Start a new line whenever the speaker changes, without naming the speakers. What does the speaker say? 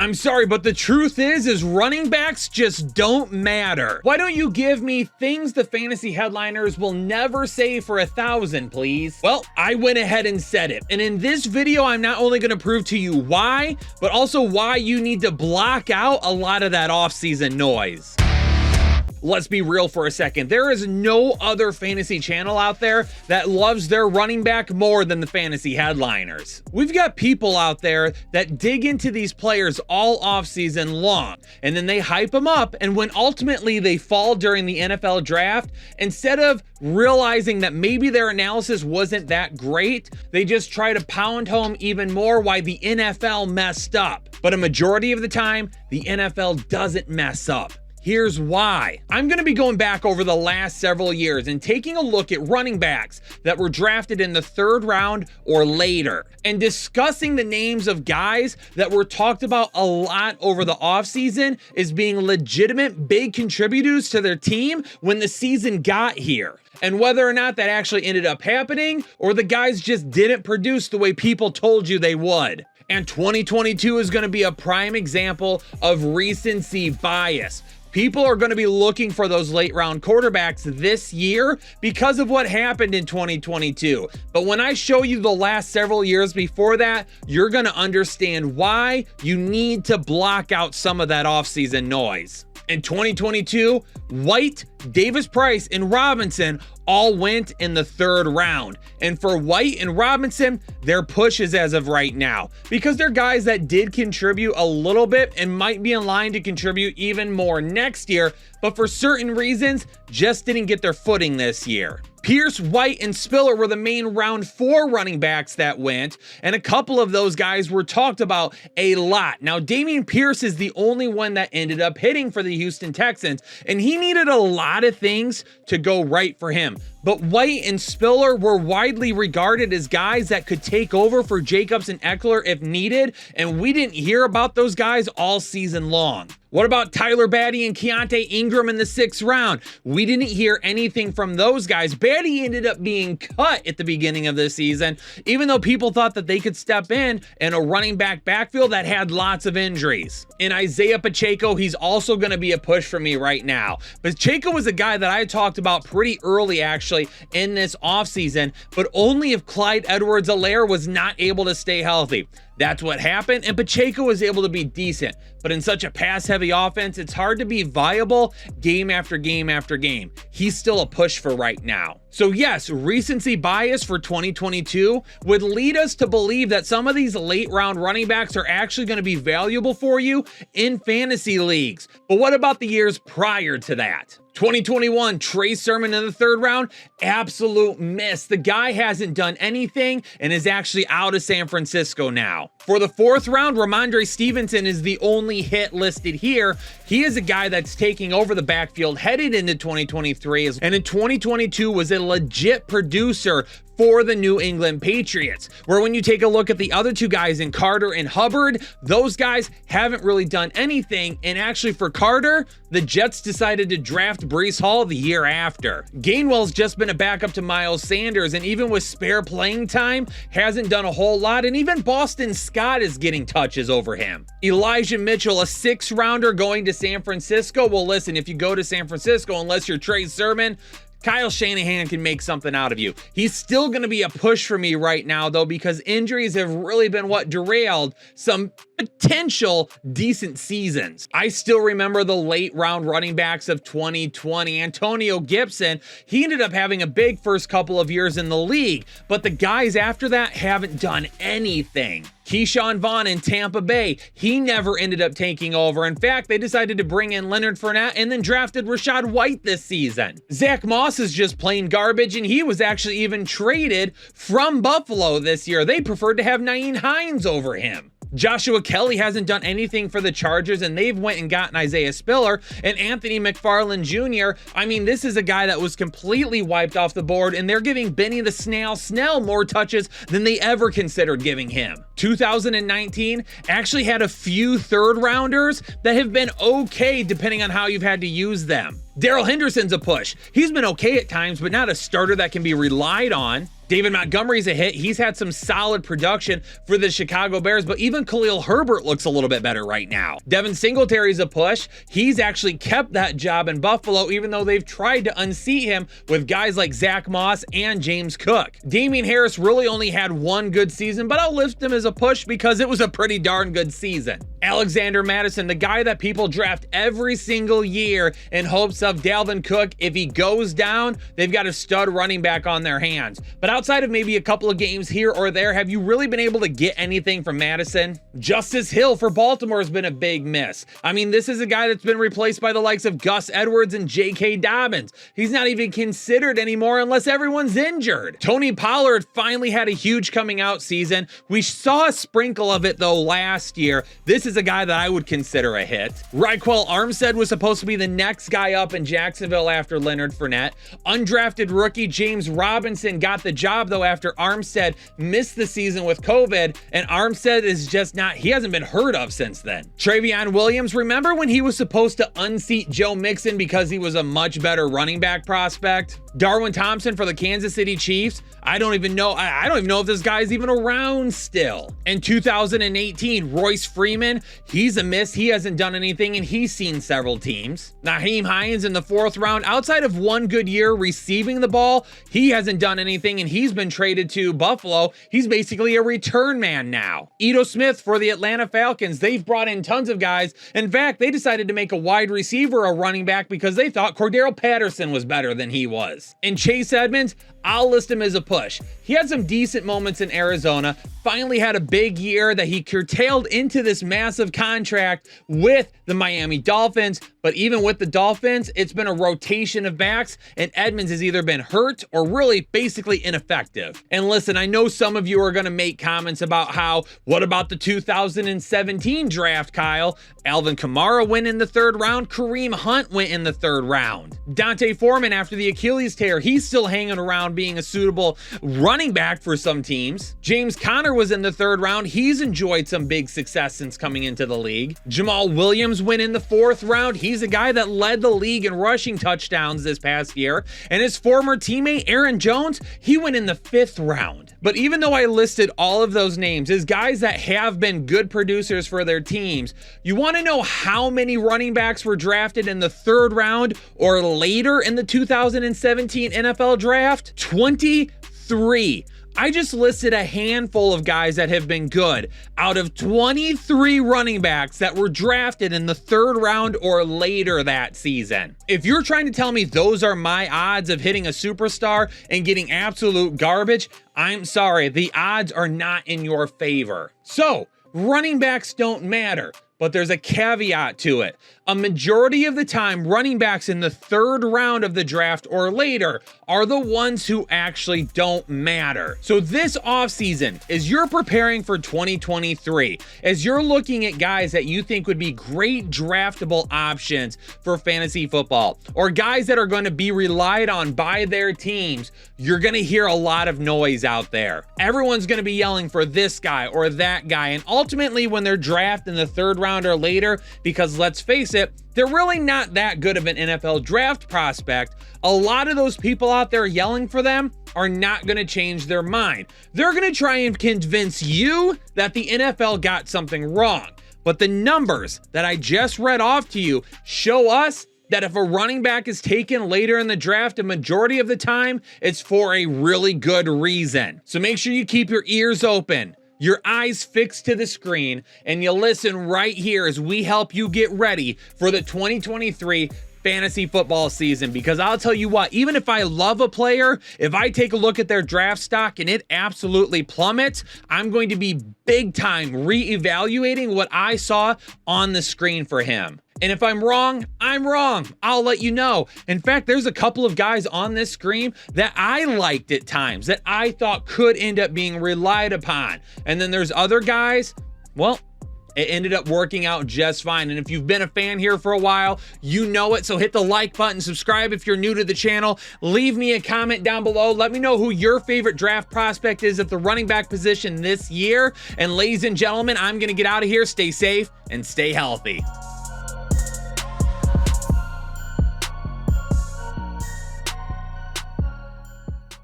I'm sorry, but the truth is running backs just don't matter. Why don't you give me things the fantasy headliners will never say for 1,000, please? Well, I went ahead and said it. And in this video, I'm not only gonna prove to you why, but also why you need to block out a lot of that off-season noise. Let's be real for a second. There is no other fantasy channel out there that loves their running back more than the fantasy headliners. We've got people out there that dig into these players all offseason long, and then they hype them up, and when ultimately they fall during the NFL draft, instead of realizing that maybe their analysis wasn't that great, they just try to pound home even more why the NFL messed up. But a majority of the time, the NFL doesn't mess up. Here's why. I'm going to be going back over the last several years and taking a look at running backs that were drafted in the 3rd round or later, and discussing the names of guys that were talked about a lot over the offseason as being legitimate big contributors to their team when the season got here, and whether or not that actually ended up happening or the guys just didn't produce the way people told you they would. And 2022 is going to be a prime example of recency bias. People are going to be looking for those late round quarterbacks this year because of what happened in 2022. But when I show you the last several years before that, you're going to understand why you need to block out some of that offseason noise. In 2022, White, Davis Price, and Robinson all went in the 3rd round. And for White and Robinson, they're pushes as of right now because they're guys that did contribute a little bit and might be in line to contribute even more next year, but for certain reasons, just didn't get their footing this year. Pierce, White, and Spiller were the main round 4 running backs that went, and a couple of those guys were talked about a lot. Now, Dameon Pierce is the only one that ended up hitting for the Houston Texans, and he needed a lot of things to go right for him. But White and Spiller were widely regarded as guys that could take over for Jacobs and Eckler if needed, and we didn't hear about those guys all season long. What about Tyler Batty and Keontae Ingram in the 6th round? We didn't hear anything from those guys. Batty ended up being cut at the beginning of the season, even though people thought that they could step in a running back backfield that had lots of injuries. In Isaiah Pacheco, he's also going to be a push for me right now. Pacheco was a guy that I talked about pretty early actually in this offseason, but only if Clyde Edwards-Helaire was not able to stay healthy. That's what happened, and Pacheco was able to be decent. But in such a pass-heavy offense, it's hard to be viable game after game after game. He's still a push for right now. So yes, recency bias for 2022 would lead us to believe that some of these late-round running backs are actually going to be valuable for you in fantasy leagues. But what about the years prior to that? 2021, Trey Sermon in the 3rd round, absolute miss. The guy hasn't done anything and is actually out of San Francisco now. For the 4th round, Ramondre Stevenson is the only hit listed here. He is a guy that's taking over the backfield headed into 2023, and in 2022 was a legit producer for the New England Patriots, where when you take a look at the other 2 guys in Carter and Hubbard, those guys haven't really done anything, and actually for Carter, the Jets decided to draft Breece Hall the year after. Gainwell's just been a backup to Miles Sanders, and even with spare playing time, hasn't done a whole lot, and even Boston Scott is getting touches over him. Elijah Mitchell, a 6th rounder going to San Francisco. Well, listen, if you go to San Francisco, unless you're Trey Sermon, Kyle Shanahan can make something out of you. He's still going to be a push for me right now, though, because injuries have really been what derailed some potential decent seasons. I still remember the late round running backs of 2020. Antonio Gibson, he ended up having a big first couple of years in the league, but the guys after that haven't done anything. Keyshawn Vaughn in Tampa Bay, he never ended up taking over. In fact, they decided to bring in Leonard Fournette and then drafted Rachaad White this season. Zach Moss is just plain garbage, and he was actually even traded from Buffalo this year. They preferred to have Nyheim Hines over him. Joshua Kelly hasn't done anything for the Chargers, and they've went and gotten Isaiah Spiller and Anthony McFarland Jr. I mean, this is a guy that was completely wiped off the board, and they're giving Benny the Snail Snell more touches than they ever considered giving him. 2019 actually had a few 3rd rounders that have been okay depending on how you've had to use them. Darrell Henderson's a push. He's been okay at times, but not a starter that can be relied on. David Montgomery's a hit. He's had some solid production for the Chicago Bears, but even Khalil Herbert looks a little bit better right now. Devin Singletary's a push. He's actually kept that job in Buffalo, even though they've tried to unseat him with guys like Zach Moss and James Cook. Damian Harris really only had one good season, but I'll list him as a push because it was a pretty darn good season. Alexander Mattison, the guy that people draft every single year in hopes of Dalvin Cook. If he goes down, they've got a stud running back on their hands. But outside of maybe a couple of games here or there, have you really been able to get anything from Mattison? Justice Hill for Baltimore has been a big miss. I mean, this is a guy that's been replaced by the likes of Gus Edwards and J.K. Dobbins. He's not even considered anymore unless everyone's injured. Tony Pollard finally had a huge coming out season. We saw a sprinkle of it though last year. This is a guy that I would consider a hit. Raquel Armstead was supposed to be the next guy up in Jacksonville after Leonard Fournette. Undrafted rookie James Robinson got the job though after Armstead missed the season with COVID, and Armstead is just not, he hasn't been heard of since then. Travion Williams, remember when he was supposed to unseat Joe Mixon because he was a much better running back prospect? Darwin Thompson for the Kansas City Chiefs. I don't even know if this guy's even around still. In 2018, Royce Freeman, he's a miss. He hasn't done anything and he's seen several teams. Nyheim Hines in the 4th round, outside of one good year receiving the ball, he hasn't done anything and he's been traded to Buffalo. He's basically a return man now. Ito Smith for the Atlanta Falcons. They've brought in tons of guys. In fact, they decided to make a wide receiver a running back because they thought Cordero Patterson was better than he was. And Chase Edmonds, I'll list him as a push. He had some decent moments in Arizona, finally had a big year that he curtailed into this massive contract with the Miami Dolphins. But even with the Dolphins, it's been a rotation of backs, and Edmonds has either been hurt or really basically ineffective. And listen, I know some of you are going to make comments about how, what about the 2017 draft, Kyle? Alvin Kamara went in the 3rd round. Kareem Hunt went in the 3rd round. Dante Foreman, after the Achilles tear, he's still hanging around being a suitable running back for some teams. James Conner was in the 3rd round. He's enjoyed some big success since coming into the league. Jamal Williams went in the 4th round. He's a guy that led the league in rushing touchdowns this past year. And his former teammate, Aaron Jones, he went in the 5th round. But even though I listed all of those names as guys that have been good producers for their teams, you want to know how many running backs were drafted in the 3rd round or later in the 2017 NFL draft? 23. I just listed a handful of guys that have been good out of 23 running backs that were drafted in the 3rd round or later that season. If you're trying to tell me those are my odds of hitting a superstar and getting absolute garbage, I'm sorry, the odds are not in your favor. So, running backs don't matter. But there's a caveat to it. A majority of the time, running backs in the 3rd round of the draft or later are the ones who actually don't matter. So this offseason, as you're preparing for 2023, as you're looking at guys that you think would be great draftable options for fantasy football, or guys that are going to be relied on by their teams, you're going to hear a lot of noise out there. Everyone's going to be yelling for this guy or that guy, and ultimately when they're drafted in the 3rd round or later, because let's face it, they're really not that good of an NFL draft prospect, a lot of those people out there yelling for them are not going to change their mind. They're going to try and convince you that the NFL got something wrong. But the numbers that I just read off to you show us that if a running back is taken later in the draft, a majority of the time, it's for a really good reason. So make sure you keep your ears open, your eyes fixed to the screen, and you listen right here as we help you get ready for the 2023 fantasy football season. Because I'll tell you what, even if I love a player, if I take a look at their draft stock and it absolutely plummets, I'm going to be big time reevaluating what I saw on the screen for him. And if I'm wrong, I'm wrong. I'll let you know. In fact, there's a couple of guys on this screen that I liked at times that I thought could end up being relied upon. And then there's other guys, well, it ended up working out just fine. And if you've been a fan here for a while, you know it. So hit the like button, subscribe if you're new to the channel, leave me a comment down below. Let me know who your favorite draft prospect is at the running back position this year. And ladies and gentlemen, I'm going to get out of here. Stay safe and stay healthy.